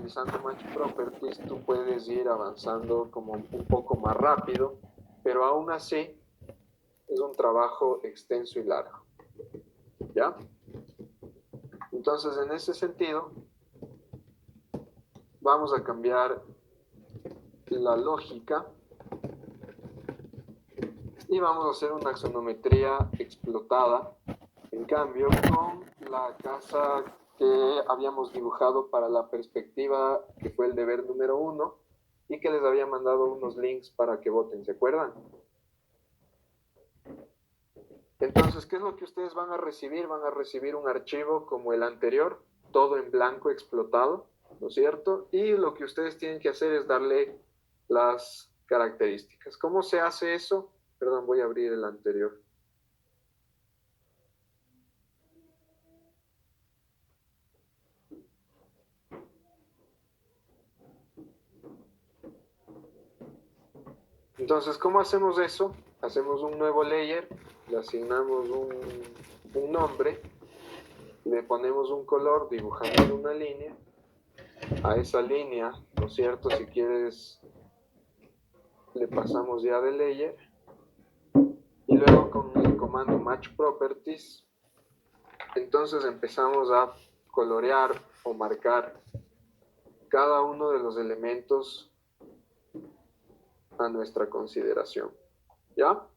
utilizando Match Properties tú puedes ir avanzando como un poco más rápido, pero aún así es un trabajo extenso y largo. ¿Ya? Entonces, en ese sentido, vamos a cambiar la lógica y vamos a hacer una axonometría explotada, en cambio, con la casa que habíamos dibujado para la perspectiva, que fue el deber número 1, y que les había mandado unos links para que voten, ¿se acuerdan? Entonces, ¿qué es lo que ustedes van a recibir? Van a recibir un archivo como el anterior, todo en blanco explotado, ¿no es cierto? Y lo que ustedes tienen que hacer es darle las características. ¿Cómo se hace eso? Perdón, voy a abrir el anterior. Entonces, ¿cómo hacemos eso? Hacemos un nuevo layer, le asignamos un nombre, le ponemos un color, dibujamos una línea. A esa línea, ¿no es cierto? Si quieres, le pasamos ya de layer. Y luego con el comando Match Properties, entonces empezamos a colorear o marcar cada uno de los elementos a nuestra consideración. ¿Ya?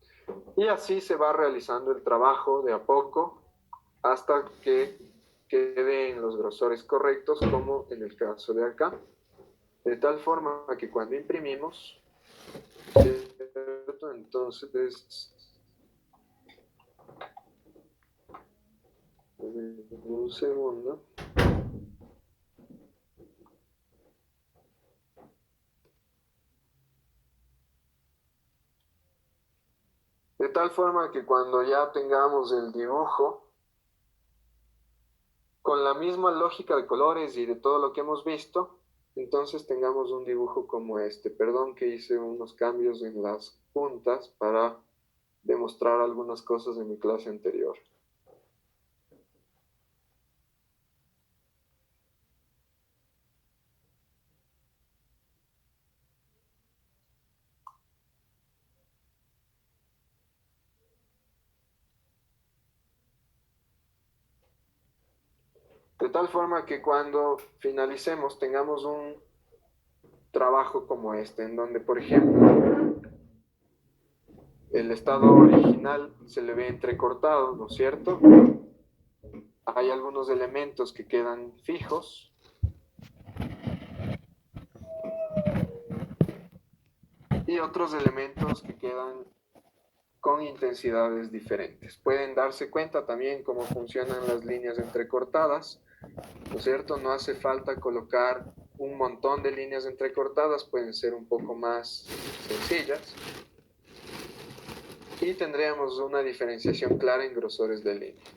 Y así se va realizando el trabajo de a poco hasta que quede en los grosores correctos, como en el caso de acá. De tal forma que cuando imprimimos, ¿cierto? Entonces, un segundo. De tal forma que cuando ya tengamos el dibujo, con la misma lógica de colores y de todo lo que hemos visto, entonces tengamos un dibujo como este. Perdón que hice unos cambios en las puntas para demostrar algunas cosas de mi clase anterior. De tal forma que cuando finalicemos tengamos un trabajo como este, en donde, por ejemplo, el estado original se le ve entrecortado, ¿no es cierto? Hay algunos elementos que quedan fijos. Y otros elementos que quedan con intensidades diferentes. Pueden darse cuenta también cómo funcionan las líneas entrecortadas, ¿no es cierto? No hace falta colocar un montón de líneas entrecortadas, pueden ser un poco más sencillas. Y tendríamos una diferenciación clara en grosores de líneas.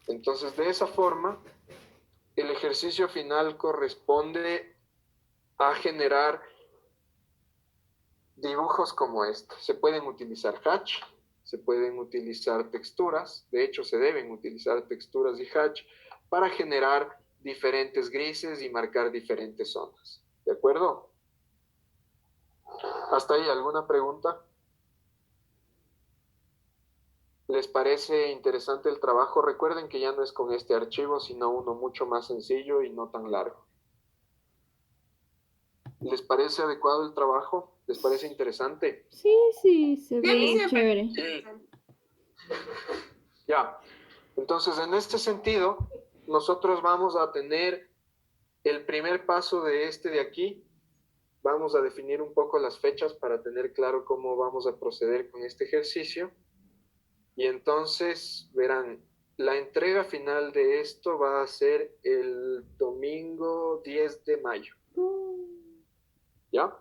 Entonces, de esa forma, el ejercicio final corresponde a generar dibujos como este. Se pueden utilizar hatch, se pueden utilizar texturas, de hecho se deben utilizar texturas y hatch para generar diferentes grises y marcar diferentes zonas. ¿De acuerdo? ¿Hasta ahí alguna pregunta? ¿Les parece interesante el trabajo? Recuerden que ya no es con este archivo, sino uno mucho más sencillo y no tan largo. ¿Les parece adecuado el trabajo? ¿Les parece interesante? Sí, se ve chévere. Sí. Ya. Entonces, en este sentido, nosotros vamos a tener el primer paso de este de aquí. Vamos a definir un poco las fechas para tener claro cómo vamos a proceder con este ejercicio. Y entonces, verán, la entrega final de esto va a ser el domingo 10 de mayo. ¿Ya?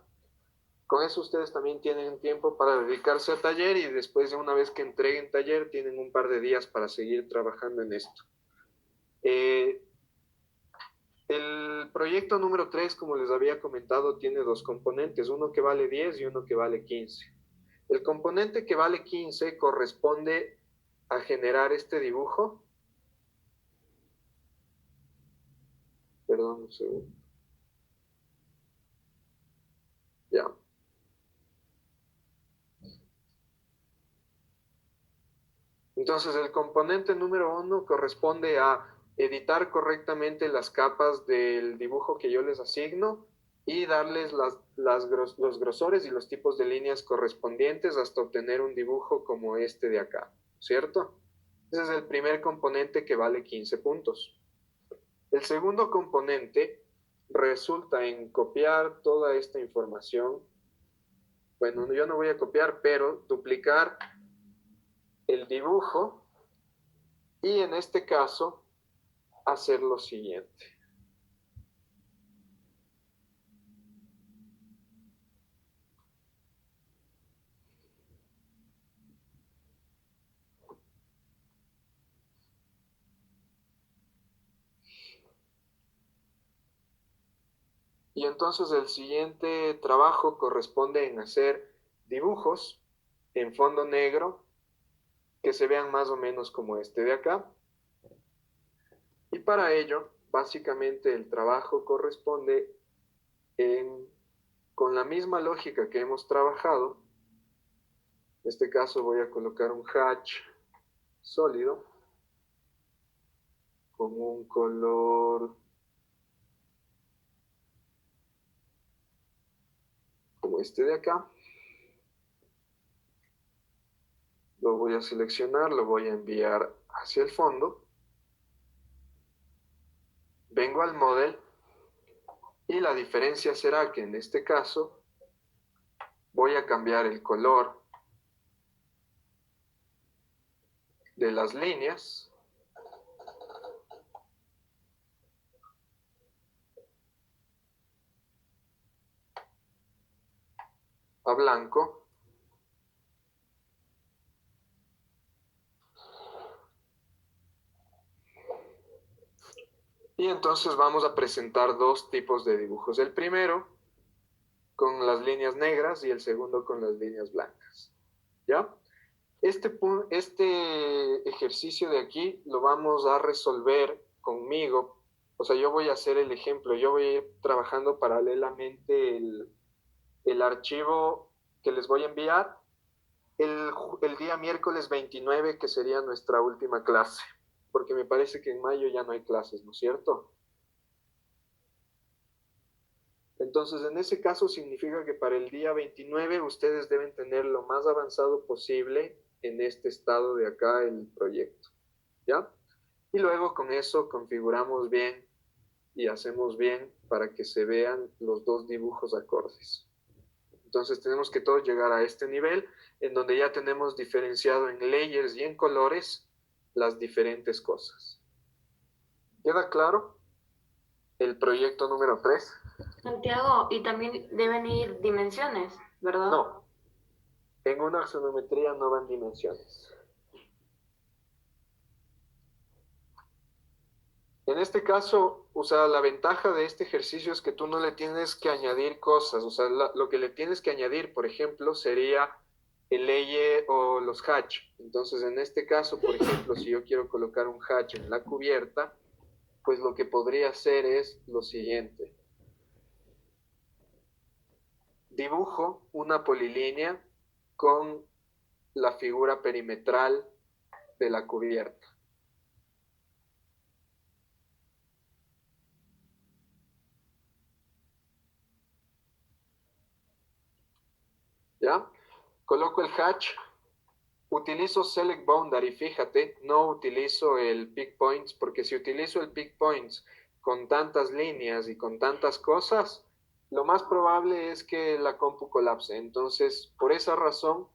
Con eso ustedes también tienen tiempo para dedicarse a taller y después de una vez que entreguen taller tienen un par de días para seguir trabajando en esto. El proyecto número 3, como les había comentado, tiene dos componentes, uno que vale 10 y uno que vale 15. El componente que vale 15 corresponde a generar este dibujo Perdón, un segundo. Ya. Entonces, el componente número 1 corresponde a editar correctamente las capas del dibujo que yo les asigno y darles los grosores y los tipos de líneas correspondientes hasta obtener un dibujo como este de acá, ¿cierto? Ese es el primer componente que vale 15 puntos. El segundo componente resulta en copiar toda esta información. Bueno, yo no voy a copiar, pero duplicar el dibujo y en este caso hacer lo siguiente. Y entonces el siguiente trabajo corresponde en hacer dibujos en fondo negro que se vean más o menos como este de acá. Y para ello, básicamente el trabajo corresponde con la misma lógica que hemos trabajado. En este caso voy a colocar un hatch sólido con un color como este de acá. Lo voy a seleccionar, lo voy a enviar hacia el fondo. Vengo al model y la diferencia será que en este caso voy a cambiar el color de las líneas a blanco. Y entonces vamos a presentar dos tipos de dibujos. El primero con las líneas negras y el segundo con las líneas blancas. ¿Ya? Este ejercicio de aquí lo vamos a resolver conmigo. O sea, yo voy a hacer el ejemplo. Yo voy a ir trabajando paralelamente el archivo que les voy a enviar el día miércoles 29, que sería nuestra última clase. Porque me parece que en mayo ya no hay clases, ¿no es cierto? Entonces, en ese caso significa que para el día 29 ustedes deben tener lo más avanzado posible en este estado de acá el proyecto, ¿ya? Y luego con eso configuramos bien y hacemos bien para que se vean los dos dibujos acordes. Entonces tenemos que todos llegar a este nivel en donde ya tenemos diferenciado en layers y en colores las diferentes cosas. ¿Queda claro el proyecto número 3? Santiago, y también deben ir dimensiones, ¿verdad? No, en una axonometría no van dimensiones. En este caso, o sea, la ventaja de este ejercicio es que tú no le tienes que añadir cosas. O sea, lo que le tienes que añadir, por ejemplo, sería el layer o los hatch. Entonces, en este caso, por ejemplo, si yo quiero colocar un hatch en la cubierta, pues lo que podría hacer es lo siguiente. Dibujo una polilínea con la figura perimetral de la cubierta. ¿Ya? Coloco el hatch, utilizo Select Boundary, fíjate, no utilizo el Pick Points, porque si utilizo el Pick Points con tantas líneas y con tantas cosas, lo más probable es que la compu colapse. Entonces, por esa razón,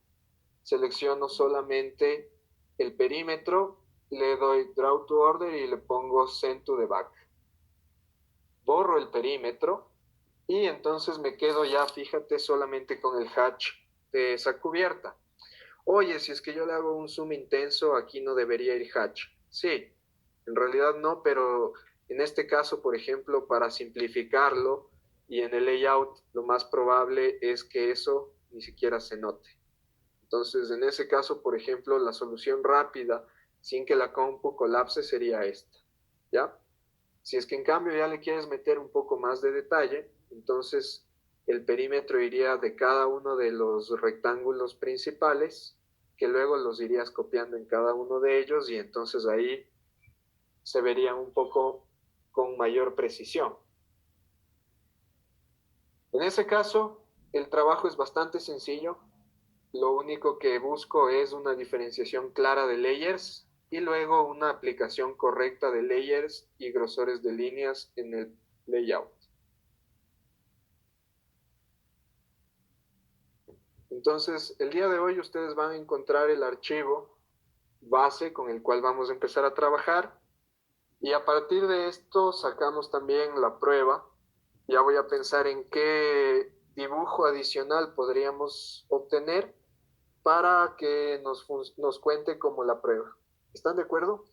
selecciono solamente el perímetro, le doy Draw to Order y le pongo Send to the Back. Borro el perímetro y entonces me quedo ya, fíjate, solamente con el hatch de esa cubierta. Oye, si es que yo le hago un zoom intenso, aquí no debería ir hatch. Sí, en realidad no, pero en este caso, por ejemplo, para simplificarlo y en el layout, lo más probable es que eso ni siquiera se note. Entonces, en ese caso, por ejemplo, la solución rápida, sin que la compu colapse, sería esta. ¿Ya? Si es que en cambio ya le quieres meter un poco más de detalle, entonces el perímetro iría de cada uno de los rectángulos principales, que luego los irías copiando en cada uno de ellos y entonces ahí se verían un poco con mayor precisión. En ese caso, el trabajo es bastante sencillo. Lo único que busco es una diferenciación clara de layers y luego una aplicación correcta de layers y grosores de líneas en el layout. Entonces, el día de hoy ustedes van a encontrar el archivo base con el cual vamos a empezar a trabajar y a partir de esto sacamos también la prueba. Ya voy a pensar en qué dibujo adicional podríamos obtener para que nos cuente como la prueba. ¿Están de acuerdo?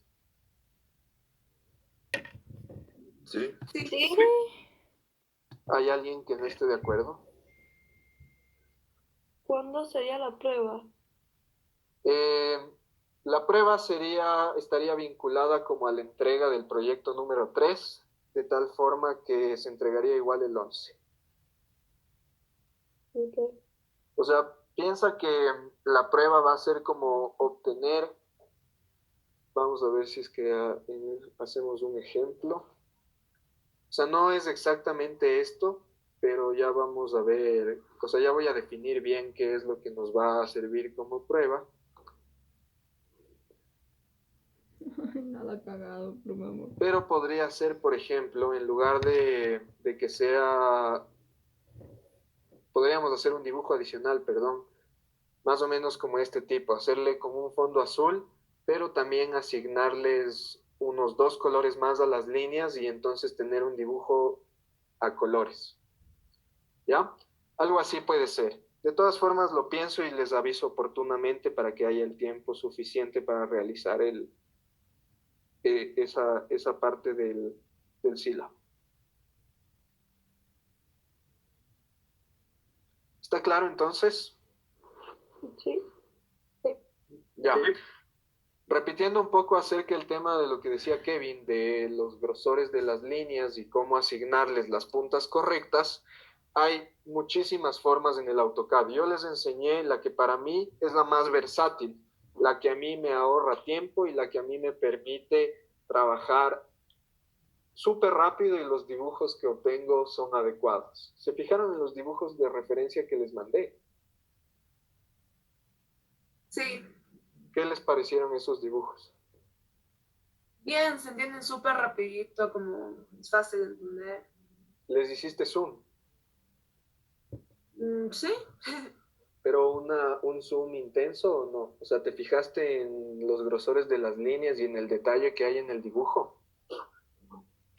Sí. Sí. ¿Hay alguien que no esté de acuerdo? ¿Cuándo sería la prueba? La prueba estaría vinculada como a la entrega del proyecto número 3, de tal forma que se entregaría igual el 11. Okay. O sea, piensa que la prueba va a ser como obtener, vamos a ver si es que hacemos un ejemplo. O sea, no es exactamente esto, pero ya vamos a ver, o sea, ya voy a definir bien qué es lo que nos va a servir como prueba. Nada cagado, por favor. Pero podría ser, por ejemplo, en lugar de que sea, podríamos hacer un dibujo adicional, perdón, más o menos como este tipo, hacerle como un fondo azul, pero también asignarles unos 2 colores más a las líneas y entonces tener un dibujo a colores. ¿Ya? Algo así puede ser. De todas formas, lo pienso y les aviso oportunamente para que haya el tiempo suficiente para realizar esa parte del sílabo. ¿Está claro entonces? Sí. Ya. Repitiendo un poco acerca del tema de lo que decía Kevin, de los grosores de las líneas y cómo asignarles las puntas correctas, hay muchísimas formas en el AutoCAD. Yo les enseñé la que para mí es la más versátil, la que a mí me ahorra tiempo y la que a mí me permite trabajar súper rápido y los dibujos que obtengo son adecuados. ¿Se fijaron en los dibujos de referencia que les mandé? Sí, ¿Qué les parecieron esos dibujos? bien, se entienden súper rapidito, como es fácil de entender. ¿Les hiciste zoom? Sí, ¿Pero un zoom intenso o no? O sea, ¿te fijaste en los grosores de las líneas y en el detalle que hay en el dibujo?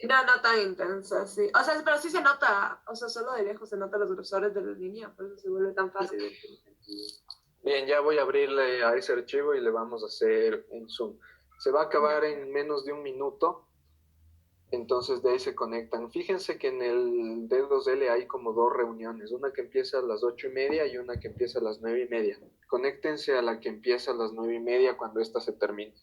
no tan intensa, sí. O sea, pero sí se nota, o sea, solo de lejos se notan los grosores de la línea, por eso se vuelve tan fácil de entender. Bien, ya voy a abrirle a ese archivo y le vamos a hacer un zoom. Se va a acabar en menos de un minuto, entonces de ahí se conectan. Fíjense que en el D2L hay como 2 reuniones, una que empieza a las 8:30 y una que empieza a las 9:30. Conéctense a la que empieza a las 9:30 cuando esta se termine.